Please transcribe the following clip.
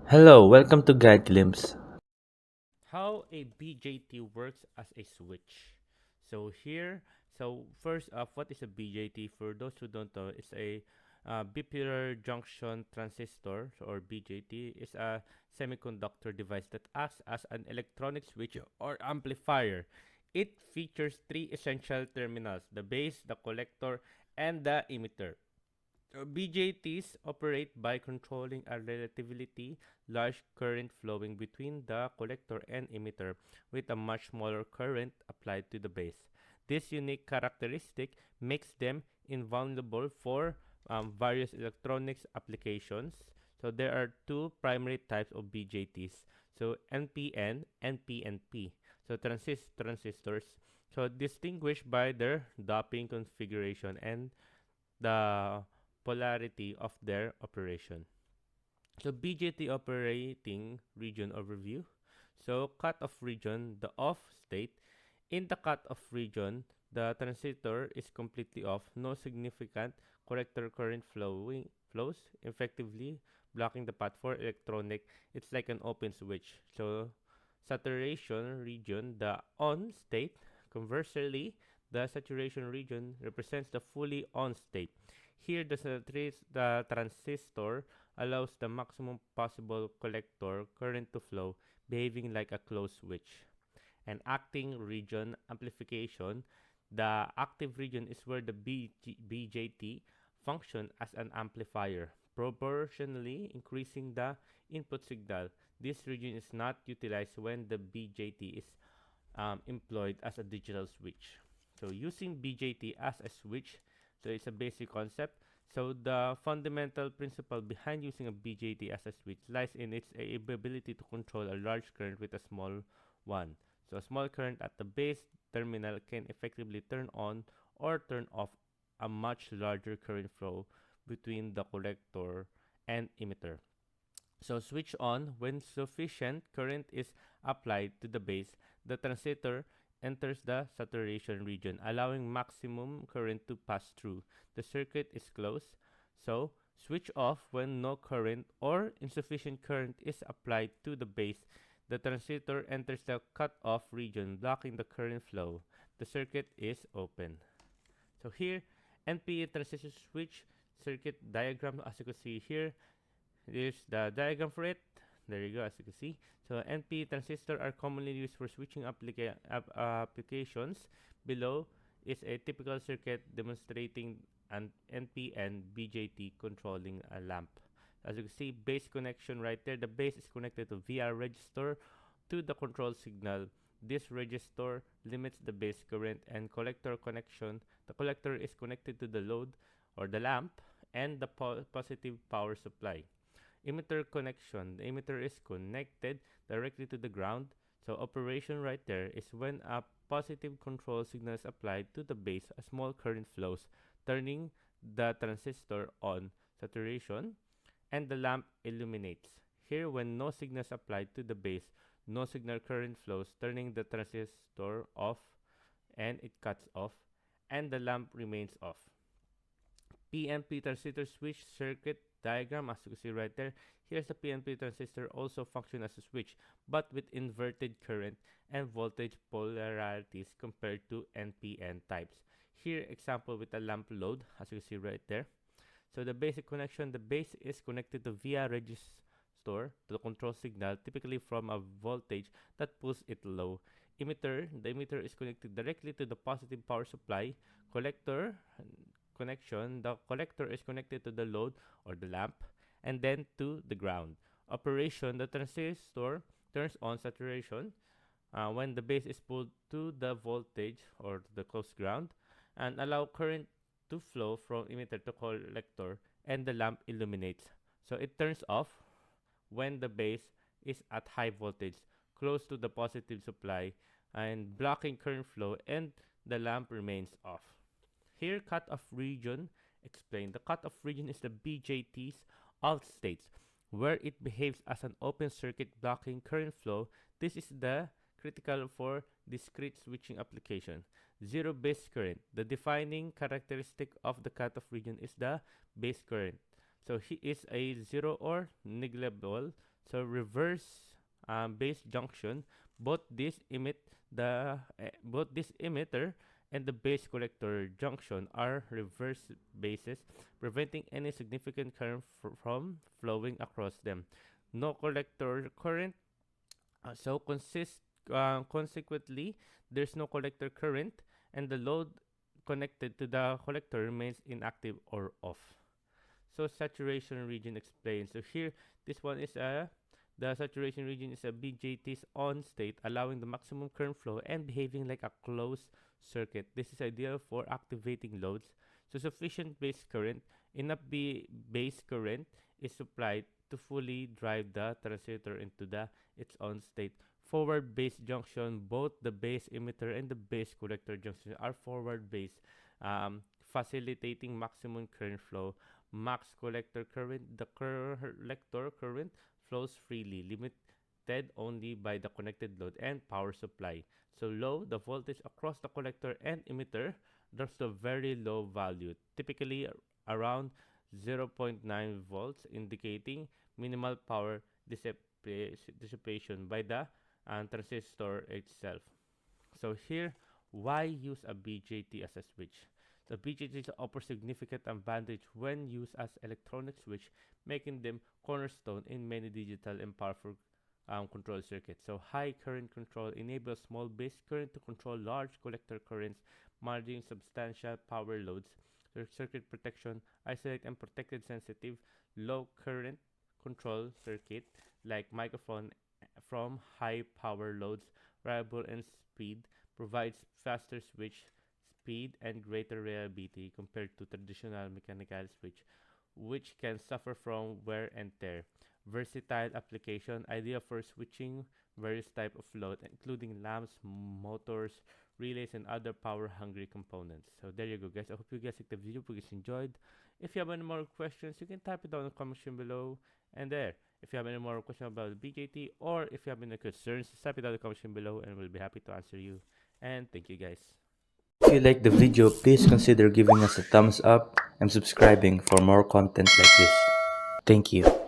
Hello, welcome to Guide Glimpse. How a BJT works as a switch. So here, so first off, what is a BJT? For those who don't know, it's a bipolar junction transistor, or BJT. Is a semiconductor device that acts as an electronic switch or amplifier. It features three essential terminals: the base, the collector, and the emitter. BJTs operate by controlling a relatively large current flowing between the collector and emitter, with a much smaller current applied to the base. This unique characteristic makes them invulnerable for various electronics applications. So there are two primary types of BJTs. So NPN and PNP. So transistors. So distinguished by their doping configuration and the polarity of their operation. So BJT operating region overview. So cutoff region, the off state. In the cutoff region, the transistor is completely off. No significant collector current flows, effectively blocking the path for electronic. It's like an open switch. So saturation region, the on state. Conversely, the saturation region represents the fully on state. Here, the transistor allows the maximum possible collector current to flow, behaving like a closed switch. And acting region amplification, the active region is where the BJT function as an amplifier, proportionally increasing the input signal. This region is not utilized when the BJT is employed as a digital switch. So using BJT as a switch, so it's a basic concept. So the fundamental principle behind using a BJT as a switch lies in its ability to control a large current with a small one. So a small current at the base terminal can effectively turn on or turn off a much larger current flow between the collector and emitter. So switch on when sufficient current is applied to the base. The transistor enters the saturation region, allowing maximum current to pass through. The circuit is closed. So switch off when no current or insufficient current is applied to the base. The transistor enters the cut-off region, blocking the current flow. The circuit is open. So here, NPN transistor switch circuit diagram, as you can see here. Here's the diagram for it. There you go, as you can see. So NP transistor are commonly used for switching applications. Below is a typical circuit demonstrating an NPN BJT controlling a lamp. As you can see, base connection right there. The base is connected to VR register to the control signal. This register limits the base current and collector connection. The collector is connected to the load or the lamp and the positive power supply. Emitter connection. The emitter is connected directly to the ground. So operation right there is when a positive control signal is applied to the base, a small current flows, turning the transistor on saturation and the lamp illuminates. Here, when no signal is applied to the base, no signal current flows, turning the transistor off and it cuts off and the lamp remains off. PNP transistor switch circuit diagram, as you can see right there. Here's the PNP transistor also function as a switch, but with inverted current and voltage polarities compared to NPN types. Here, example with a lamp load, as you can see right there. So the basic connection, the base is connected to via register to the control signal, typically from a voltage that pulls it low. The emitter is connected directly to the positive power supply. Collector connection, the collector is connected to the load or the lamp and then to the ground. Operation, the transistor turns on saturation when the base is pulled to the voltage or the close ground and allow current to flow from emitter to collector and the lamp illuminates. So it turns off when the base is at high voltage close to the positive supply and blocking current flow and the lamp remains off. Here, cutoff region explained. The cutoff region is the BJT's alt states, where it behaves as an open circuit blocking current flow. This is the critical for discrete switching application. Zero base current. The defining characteristic of the cutoff region is the base current. So he is a zero or negligible. So reverse base junction, both this emit both this emitter and the base collector junction are reverse bases, preventing any significant current from flowing across them. No collector current, consequently, there's no collector current, and the load connected to the collector remains inactive or off. So saturation region explained. So here, this one is a the saturation region is a BJT's on state, allowing the maximum current flow and behaving like a closed circuit. This is ideal for activating loads. So sufficient base current, enough base current is supplied to fully drive the transistor into its on state. Forward base junction, both the base emitter and the base collector junction are forward base, facilitating maximum current flow. Max collector current, the collector current flows freely, limited only by the connected load and power supply. So low, the voltage across the collector and emitter drops to a very low value, typically around 0.9 volts, indicating minimal power dissipation by the transistor itself. So here, why use a BJT as a switch? The BJTs offer significant advantage when used as electronic switch, making them cornerstone in many digital and powerful control circuits. So high current control enables small base current to control large collector currents, managing substantial power loads. Circuit protection, isolate and protected sensitive low current control circuit like microphone from high power loads, reliable and speed, provides faster switch speed and greater reliability compared to traditional mechanical switch, which can suffer from wear and tear. Versatile application, ideal for switching various type of load, including lamps, motors, relays, and other power-hungry components. So there you go, guys. I hope you guys liked the video. If you guys enjoyed, if you have any more questions, you can type it down in the comment section below. And there, if you have any more questions about the BJT or if you have any concerns, type it down in the comment section below, and we'll be happy to answer you. And thank you, guys. If you like the video, please consider giving us a thumbs up and subscribing for more content like this. Thank you.